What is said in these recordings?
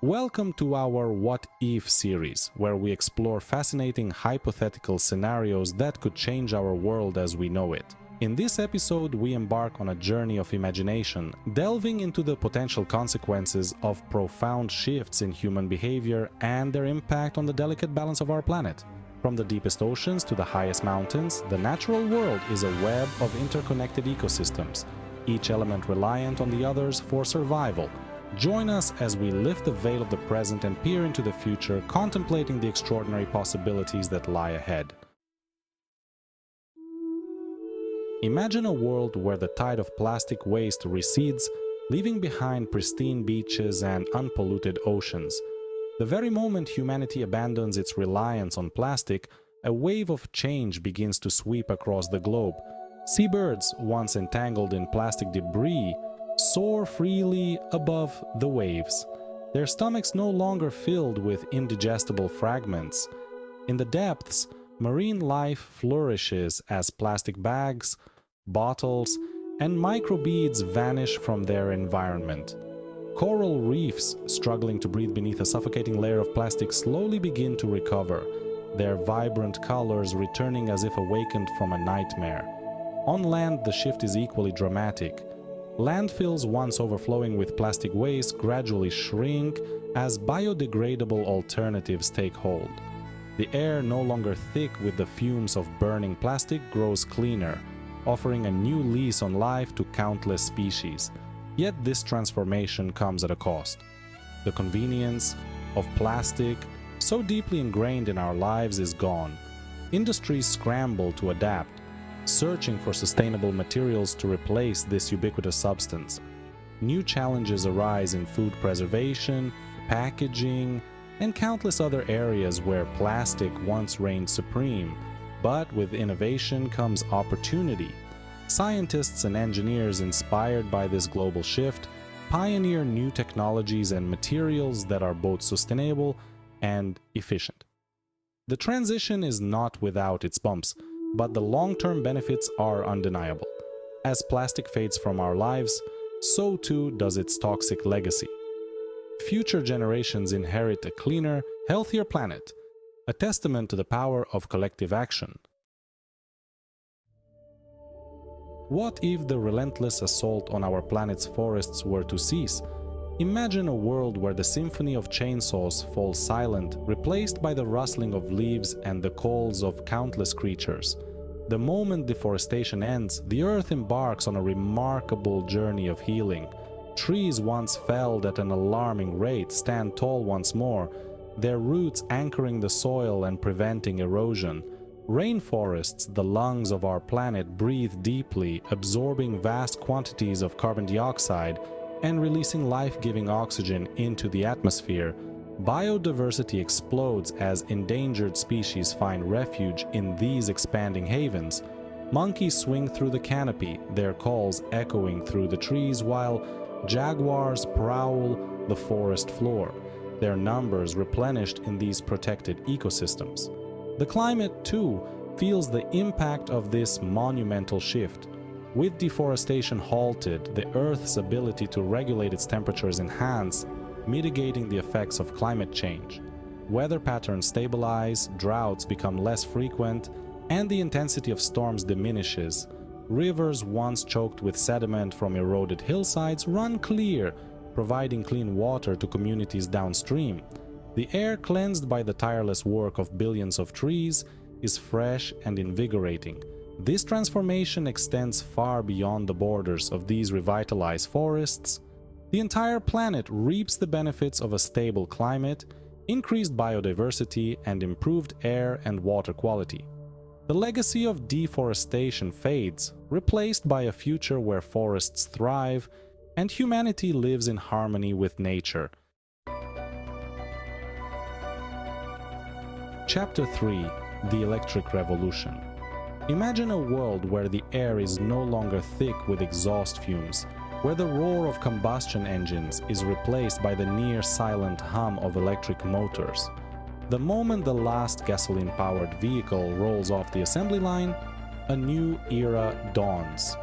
Welcome to our What If series, where we explore fascinating hypothetical scenarios that could change our world as we know it. In this episode, we embark on a journey of imagination, delving into the potential consequences of profound shifts in human behavior and their impact on the delicate balance of our planet. From the deepest oceans to the highest mountains, the natural world is a web of interconnected ecosystems, each element reliant on the others for survival. Join us as we lift the veil of the present and peer into the future, contemplating the extraordinary possibilities that lie ahead. Imagine a world where the tide of plastic waste recedes, leaving behind pristine beaches and unpolluted oceans. The very moment humanity abandons its reliance on plastic, a wave of change begins to sweep across the globe. Seabirds, once entangled in plastic debris, soar freely above the waves, their stomachs no longer filled with indigestible fragments. In the depths, marine life flourishes as plastic bags, bottles, and microbeads vanish from their environment. Coral reefs, struggling to breathe beneath a suffocating layer of plastic, slowly begin to recover, their vibrant colors returning as if awakened from a nightmare. On land, the shift is equally dramatic. Landfills once overflowing with plastic waste gradually shrink as biodegradable alternatives take hold. The air, no longer thick with the fumes of burning plastic, grows cleaner, offering a new lease on life to countless species. Yet this transformation comes at a cost. The convenience of plastic, so deeply ingrained in our lives, is gone. Industries scramble to adapt, searching for sustainable materials to replace this ubiquitous substance. New challenges arise in food preservation, packaging, and countless other areas where plastic once reigned supreme. But with innovation comes opportunity. Scientists and engineers inspired by this global shift pioneer new technologies and materials that are both sustainable and efficient. The transition is not without its bumps, but the long-term benefits are undeniable. As plastic fades from our lives, so too does its toxic legacy. Future generations inherit a cleaner, healthier planet, a testament to the power of collective action. What if the relentless assault on our planet's forests were to cease? Imagine a world where the symphony of chainsaws falls silent, replaced by the rustling of leaves and the calls of countless creatures. The moment deforestation ends, the Earth embarks on a remarkable journey of healing. Trees once felled at an alarming rate stand tall once more, their roots anchoring the soil and preventing erosion. Rainforests, the lungs of our planet, breathe deeply, absorbing vast quantities of carbon dioxide and releasing life-giving oxygen into the atmosphere. Biodiversity explodes as endangered species find refuge in these expanding havens. Monkeys swing through the canopy, their calls echoing through the trees, while jaguars prowl the forest floor, their numbers replenished in these protected ecosystems. The climate, too, feels the impact of this monumental shift. With deforestation halted, the Earth's ability to regulate its temperature is enhanced, mitigating the effects of climate change. Weather patterns stabilize, droughts become less frequent, and the intensity of storms diminishes. Rivers once choked with sediment from eroded hillsides run clear, providing clean water to communities downstream. The air, cleansed by the tireless work of billions of trees, is fresh and invigorating. This transformation extends far beyond the borders of these revitalized forests. The entire planet reaps the benefits of a stable climate, increased biodiversity, and improved air and water quality. The legacy of deforestation fades, replaced by a future where forests thrive and humanity lives in harmony with nature. Chapter 3: The Electric Revolution. Imagine a world where the air is no longer thick with exhaust fumes, where the roar of combustion engines is replaced by the near-silent hum of electric motors. The moment the last gasoline-powered vehicle rolls off the assembly line, a new era dawns.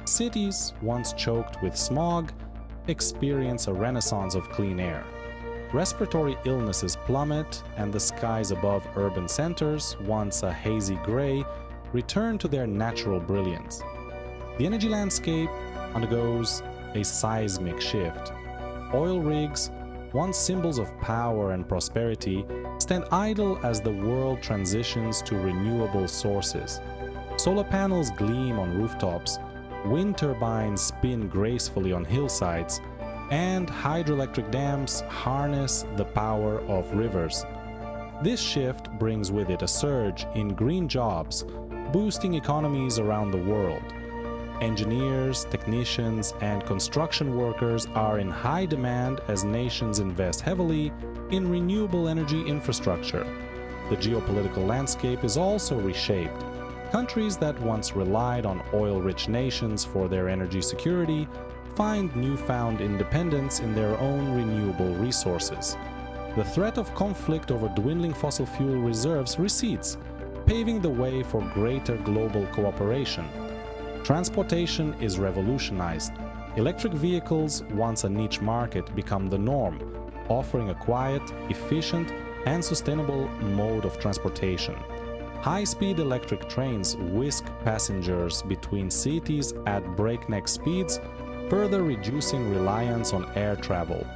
Cities, once choked with smog, experience a renaissance of clean air. Respiratory illnesses plummet, and the skies above urban centers, once a hazy gray, return to their natural brilliance. The energy landscape undergoes a seismic shift. Oil rigs, once symbols of power and prosperity, stand idle as the world transitions to renewable sources. Solar panels gleam on rooftops, wind turbines spin gracefully on hillsides, and hydroelectric dams harness the power of rivers. This shift brings with it a surge in green jobs, boosting economies around the world. Engineers, technicians, and construction workers are in high demand as nations invest heavily in renewable energy infrastructure. The geopolitical landscape is also reshaped. Countries that once relied on oil-rich nations for their energy security find newfound independence in their own renewable resources. The threat of conflict over dwindling fossil fuel reserves recedes, paving the way for greater global cooperation. Transportation is revolutionized. Electric vehicles, once a niche market, become the norm, offering a quiet, efficient, and sustainable mode of transportation. High-speed electric trains whisk passengers between cities at breakneck speeds, further reducing reliance on air travel.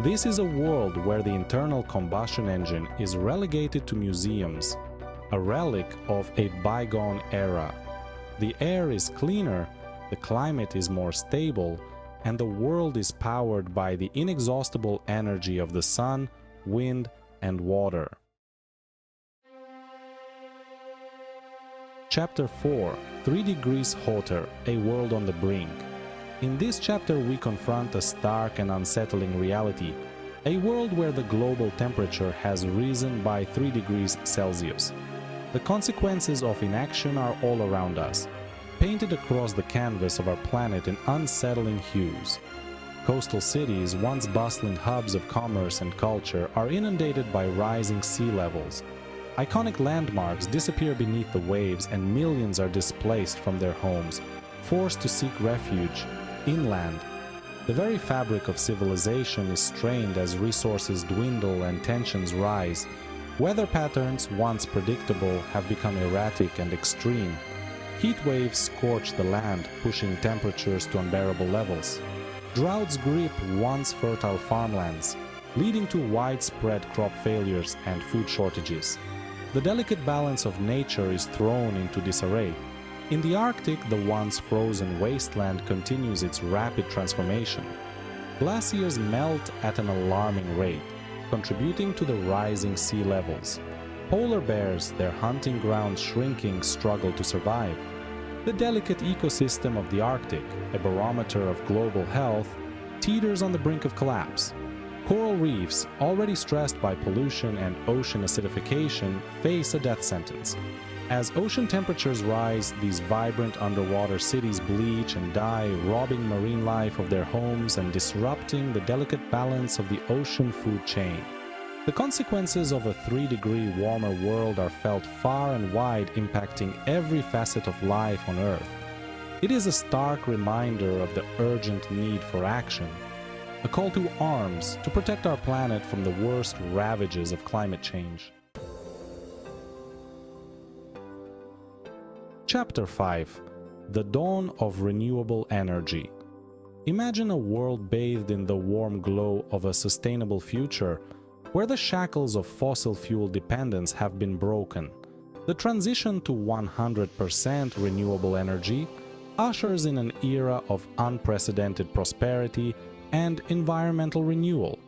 This is a world where the internal combustion engine is relegated to museums, a relic of a bygone era. The air is cleaner, the climate is more stable, and the world is powered by the inexhaustible energy of the sun, wind, and water. Chapter 4: 3 Degrees Hotter, a world on the brink. In this chapter we confront a stark and unsettling reality, a world where the global temperature has risen by 3 degrees Celsius. The consequences of inaction are all around us, painted across the canvas of our planet in unsettling hues. Coastal cities, once bustling hubs of commerce and culture, are inundated by rising sea levels. Iconic landmarks disappear beneath the waves, and millions are displaced from their homes, forced to seek refuge inland. The very fabric of civilization is strained as resources dwindle and tensions rise. Weather patterns, once predictable, have become erratic and extreme. Heat waves scorch the land, pushing temperatures to unbearable levels. Droughts grip once fertile farmlands, leading to widespread crop failures and food shortages. The delicate balance of nature is thrown into disarray. In the Arctic, the once frozen wasteland continues its rapid transformation. Glaciers melt at an alarming rate, contributing to the rising sea levels. Polar bears, their hunting grounds shrinking, struggle to survive. The delicate ecosystem of the Arctic, a barometer of global health, teeters on the brink of collapse. Coral reefs, already stressed by pollution and ocean acidification, face a death sentence. As ocean temperatures rise, these vibrant underwater cities bleach and die, robbing marine life of their homes and disrupting the delicate balance of the ocean food chain. The consequences of a 3-degree warmer world are felt far and wide, impacting every facet of life on Earth. It is a stark reminder of the urgent need for action, a call to arms to protect our planet from the worst ravages of climate change. Chapter 5: The Dawn of Renewable Energy. Imagine a world bathed in the warm glow of a sustainable future, where the shackles of fossil fuel dependence have been broken. The transition to 100% renewable energy ushers in an era of unprecedented prosperity and environmental renewal.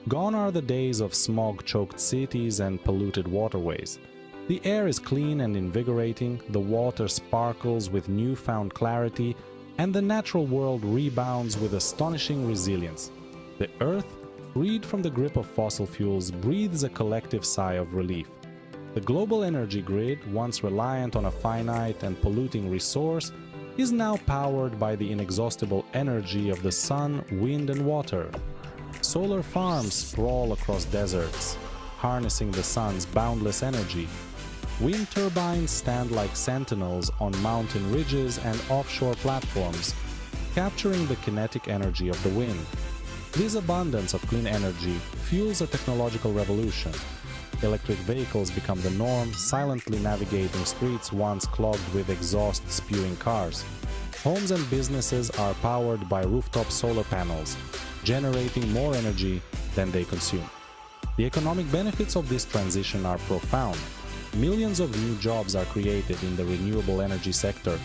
Gone are the days of smog-choked cities and polluted waterways. The air is clean and invigorating, the water sparkles with newfound clarity, and the natural world rebounds with astonishing resilience. The Earth, freed from the grip of fossil fuels, breathes a collective sigh of relief. The global energy grid, once reliant on a finite and polluting resource, is now powered by the inexhaustible energy of the sun, wind, and water. Solar farms sprawl across deserts, harnessing the sun's boundless energy. Wind turbines stand like sentinels on mountain ridges and offshore platforms, capturing the kinetic energy of the wind. This abundance of clean energy fuels a technological revolution. Electric vehicles become the norm, silently navigating streets once clogged with exhaust-spewing cars. Homes and businesses are powered by rooftop solar panels, generating more energy than they consume. The economic benefits of this transition are profound. Millions of new jobs are created in the renewable energy sector,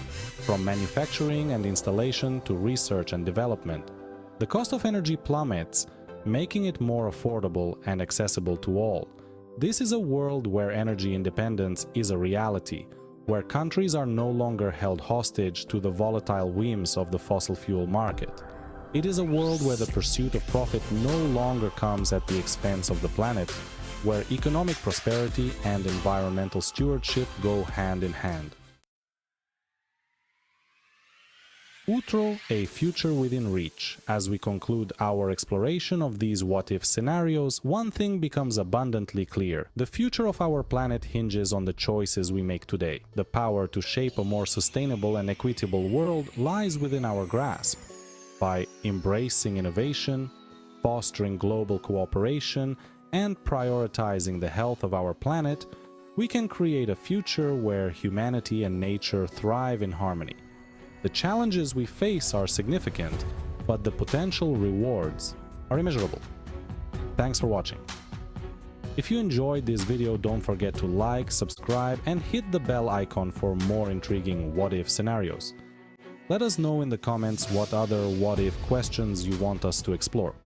from manufacturing and installation to research and development. The cost of energy plummets, making it more affordable and accessible to all. This is a world where energy independence is a reality, where countries are no longer held hostage to the volatile whims of the fossil fuel market. It is a world where the pursuit of profit no longer comes at the expense of the planet, where economic prosperity and environmental stewardship go hand in hand. Utro, a future within reach. As we conclude our exploration of these what-if scenarios, one thing becomes abundantly clear. The future of our planet hinges on the choices we make today. The power to shape a more sustainable and equitable world lies within our grasp. By embracing innovation, fostering global cooperation, and prioritizing the health of our planet, we can create a future where humanity and nature thrive in harmony. The challenges we face are significant, but the potential rewards are immeasurable. Thanks for watching. If you enjoyed this video, don't forget to like, subscribe, and hit the bell icon for more intriguing what-if scenarios. Let us know in the comments what other what-if questions you want us to explore.